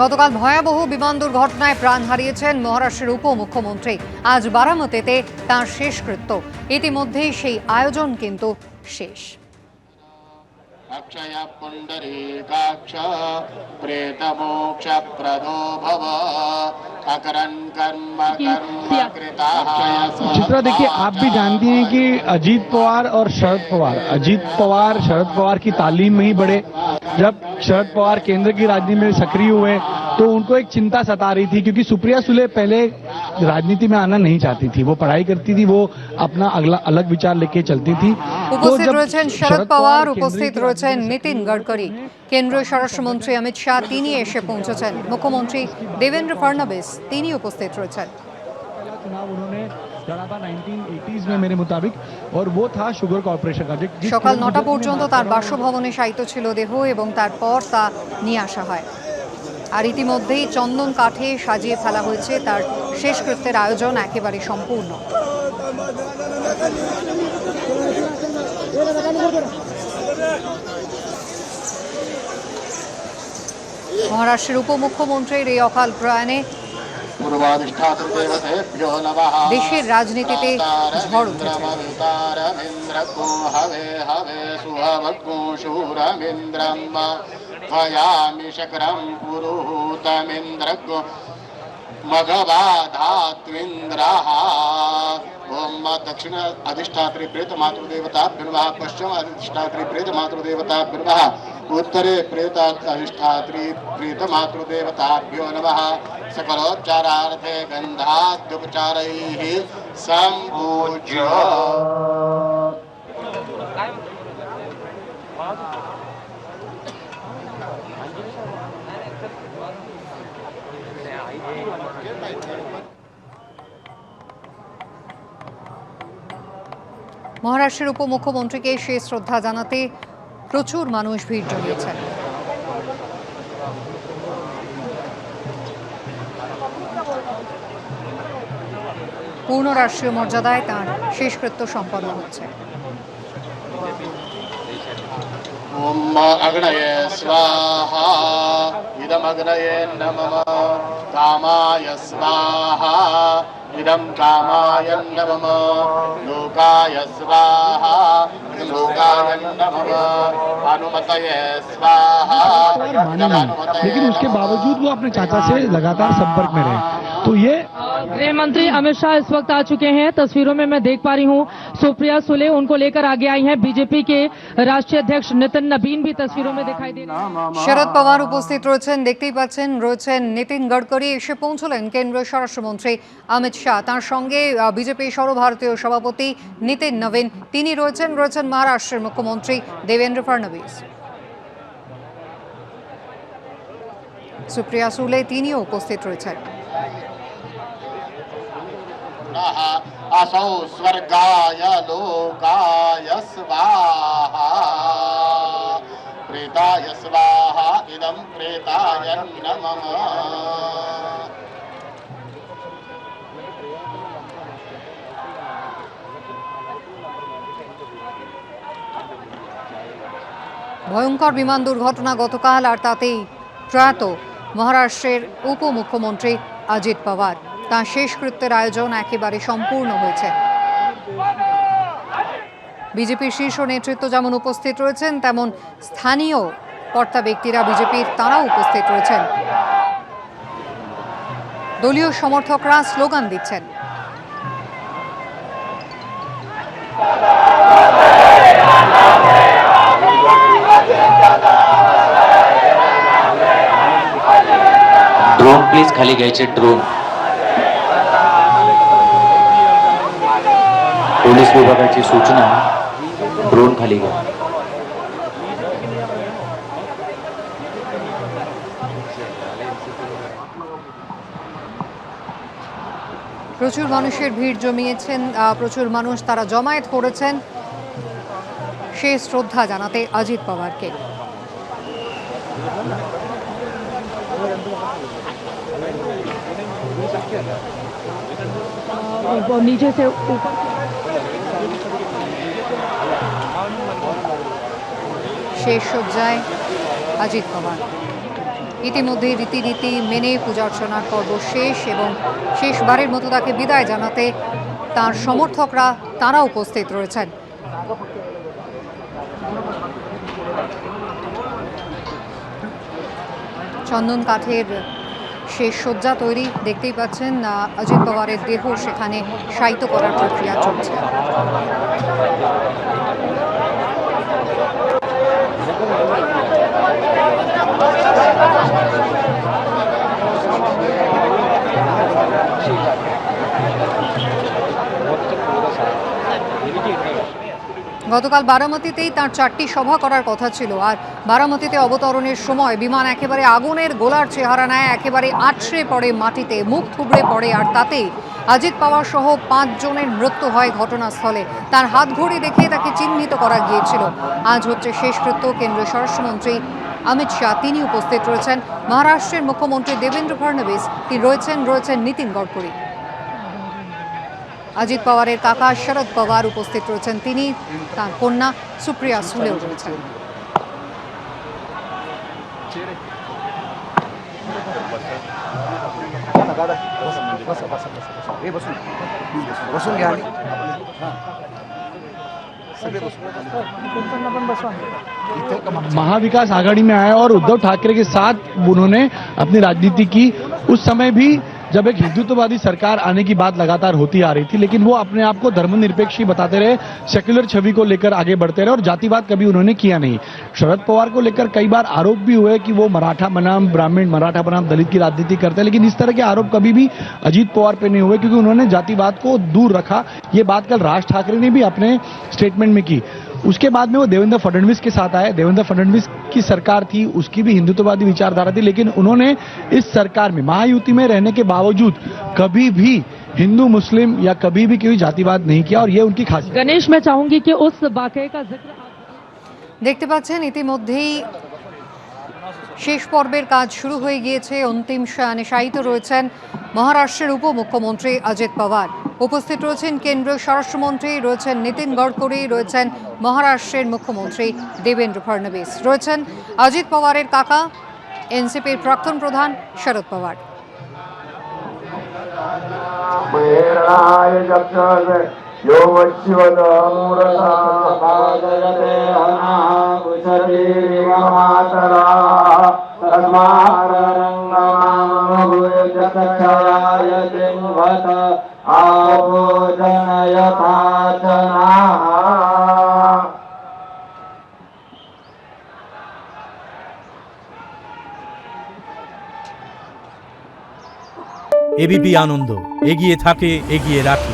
গতকাল ভয়াবহ বিমান দুর্ঘটনায় প্রাণ হারিয়েছেন মহারাষ্ট্রের উপমুখ্যমন্ত্রী। আজ বারামতিতে তাঁর শেষকৃত্য। ইতিমধ্যেই সেই আয়োজন কিন্তু শেষ। अक्षय पुंडरीकाक्ष प्रेतमोक्षप्रदो भव अकरन् कर्म कर्म कृता। चित्रा देखिए, आप भी जानती हैं कि अजीत पवार शरद पवार की तालीम में ही बड़े। जब शरद पवार केंद्र की राजनीति में सक्रिय हुए तो उनको एक चिंता सता रही थी, क्योंकि सुप्रिया सुले पहले राजनीति में आना नहीं चाहती थी। वो पढ़ाई करती थी, वो अपना अगला अलग विचार लेके चलती थी। উপস্থিত রয়েছেন শরদ পাওয়ার, উপস্থিত রয়েছেন নীতিন গডকরি, কেন্দ্রীয় স্বরাষ্ট্রমন্ত্রী অমিত শাহ তিনি এসে পৌঁছেছেন, মুখ্যমন্ত্রী দেবেন্দ্র ফডনবিস তিনি উপস্থিত রয়েছেন। चुनाव उन्होंने लड़ा था 1980s में मेरे मुताबिक, और वो था शुगर कॉर्पोरेशन का। সকাল 9টা পর্যন্ত তার বাসভবনে শায়িত ছিল দেহ এবং তারপর তা নিয়ে আসা হয়। আর ইতিমধ্যেই চন্দন কাঠে সাজিয়ে ফেলা হয়েছে। তার শেষকৃত্যের আয়োজন একেবারে সম্পূর্ণ। মহারাষ্ট্রের উপমুখ্যমন্ত্রীর এই অকাল প্রয়াণে দেশের রাজনীতিতে ঝড় উঠেছে। ओम दक्षिण अधिष्ठात्री प्रेत मातृदेवताभ्यो नमः, पश्चिम अधिष्ठात्री प्रेत मातृदेवताभ्यो नमः, उत्तरे प्रेत अधिष्ठात्री प्रेत मातृदेवताभ्यो नमः। सकलोपचारार्थे गन्धाद्युपचारैः सम्पूज्य। মহারাষ্ট্রের উপমুখ্যমন্ত্রীকে শেষ শ্রদ্ধা জানাতে প্রচুর মানুষ ভিড় জমিয়েছেন। পূর্ণ রাষ্ট্রীয় মর্যাদায় তাঁর শেষকৃত্য সম্পন্ন হচ্ছে। ओम अग्नये स्वाहा इदमग्नये नमः, कामाय स्वाहा इदं कामाय नमः, लोकाय स्वाहा लोकाय नमः, अनुमतये स्वाहा। लेकिन उसके बावजूद वो अपने चाचा से लगातार संपर्क में रहे। तो ये गृह मंत्री अमित शाह इस वक्त आ चुके हैं। तस्वीरों में मैं देख पा रही हूँ सुप्रिया सुले उनको लेकर आगे आई हैं। बीजेपी के राष्ट्रीय अध्यक्ष नितिन नवीन भी तस्वीरों में दिखाई दे रहे हैं। শরদ পাওয়ার উপস্থিত রয়েছেন, দেখতেই পাচ্ছেন। রয়েছেন নীতিন গডকরি, এসে পৌঁছলেন কেন্দ্রীয় স্বরাষ্ট্রমন্ত্রী অমিত শাহ। তার সঙ্গে বিজেপি সর্বভারতীয় সভাপতি নীতিন নवीन তিনি রয়েছেন মহারাষ্ট্রের মুখ্যমন্ত্রী দেবেন্দ্র ফডনবিস। সুপ্রিয়া সুলে তিনিও উপস্থিত রয়েছেন। असौ स्वर्गाय लोकाय स्वाहा प्रेताय स्वाहा इदं प्रेताय नमः। ভয়ঙ্কর বিমান দুর্ঘটনা গতকাল, আর তাতেই প্রয়াত মহারাষ্ট্রের উপমুখ্যমন্ত্রী অজিত পাওয়ার। তাঁর শেষকৃত্যের আয়োজন একেবারে সম্পূর্ণ হয়েছে। বিজেপির শীর্ষ নেতৃত্ব যেমন উপস্থিত রয়েছেন, তেমন স্থানীয় কর্তা ব্যক্তিরা বিজেপির তাঁরাও উপস্থিত রয়েছেন। দলীয় সমর্থকরা স্লোগান দিচ্ছেন। ड्रोन प्लीज खाली घ्यायचे, ड्रोन। पोलीस विभागाची सूचना, ड्रोन खाली घ्या। প্রচুর মানুষের ভিড় জমিয়েছেন, প্রচুর মানুষ তারা জমায়েত করেছেন শেষ শ্রদ্ধা জানাতে অজিত পাওয়ারকে। नीचे से ऊपर শেষ সজ্জায় অজিত পাওয়ার। ইতিমধ্যেই রীতিনীতি মেনে পূজার্চনার পর্ব শেষ এবং শেষবারের মতো তাকে বিদায় জানাতে তার সমর্থকরা তারা উপস্থিত রয়েছেন। চন্দন কাঠের শেষ শয্যা তৈরি, দেখতেই পাচ্ছেন অজিত পাওয়ারের দেহ সেখানে শায়িত করার প্রক্রিয়া চলছে। গতকাল বারামতিতেই তার 4টি সভা করার কথা ছিল, আর বারামতিতে অবতরণের সময় বিমান একেবারে আগুনের গোলার চেহারা নেয়, একেবারে আছড়ে পড়ে মাটিতে, মুখ থুবড়ে পড়ে, আর তাতেই অজিত পাওয়ার সহ 5 জনের মৃত্যু হয় ঘটনাস্থলে। তার হাতঘড়ি দেখে তাকে চিহ্নিত করা গিয়েছিল। আজ হচ্ছে শেষকৃত্য। কেন্দ্রীয় স্বরাষ্ট্রমন্ত্রী অমিত শাহ তিনি উপস্থিত রয়েছেন, মহারাষ্ট্রের মুখ্যমন্ত্রী দেবেন্দ্র ফডনবিস তিনি রয়েছেন নীতিন গডকরি, অজিত পাওয়ারের কাকা শরদ পাওয়ার উপস্থিত রয়েছেন, তিনি তার কন্যা সুপ্রিয়া সুলেও রয়েছেন। महाविकास आघाड़ी में आए और उद्धव ठाकरे के साथ उन्होंने अपनी राजनीति की। उस समय भी जब एक हिंदुत्ववादी सरकार आने की बात लगातार होती आ रही थी, लेकिन वो अपने आप को धर्मनिरपेक्ष ही बताते रहे, सेक्युलर छवि को लेकर आगे बढ़ते रहे और जातिवाद कभी उन्होंने किया नहीं। शरद पवार को लेकर कई बार आरोप भी हुए कि वो मराठा बनाम ब्राह्मण, मराठा बनाम दलित की राजनीति करते हैं, लेकिन इस तरह के आरोप कभी भी अजीत पवार पे नहीं हुए, क्योंकि उन्होंने जातिवाद को दूर रखा। ये बात कल राज ठाकरे ने भी अपने स्टेटमेंट में की। उसके बाद में वो देवेंद्र फडणवीस के साथ आए। देवेंद्र फडणवीस की सरकार थी, उसकी भी हिंदुत्ववादी विचारधारा थी, लेकिन उन्होंने इस सरकार में महायुति में रहने के बावजूद कभी भी हिंदू मुस्लिम या कभी भी कोई जातिवाद नहीं किया, और ये उनकी खासियत। गणेश, मैं चाहूंगी कि उस वाकये का जिक्र দেখতে পাচ্ছেন ইতিমধ্যেই শেষ পর্বের কাজ শুরু হয়ে গিয়েছে। অন্তিম শয়নে শায়িত রয়েছেন মহারাষ্ট্রের উপমুখ্যমন্ত্রী অজিত পাওয়ার, উপস্থিত রয়েছেন কেন্দ্রীয় স্বরাষ্ট্রমন্ত্রী, রয়েছেন নীতিন গডকরি, রয়েছেন মহারাষ্ট্রের মুখ্যমন্ত্রী দেবেন্দ্র ফডনবিস, রয়েছেন অজিত পাওয়ারের কাকা এনসিপির প্রাক্তন প্রধান শরদ পাওয়ার। এবিপি আনন্দ এগিয়ে থাকে, এগিয়ে রাখে।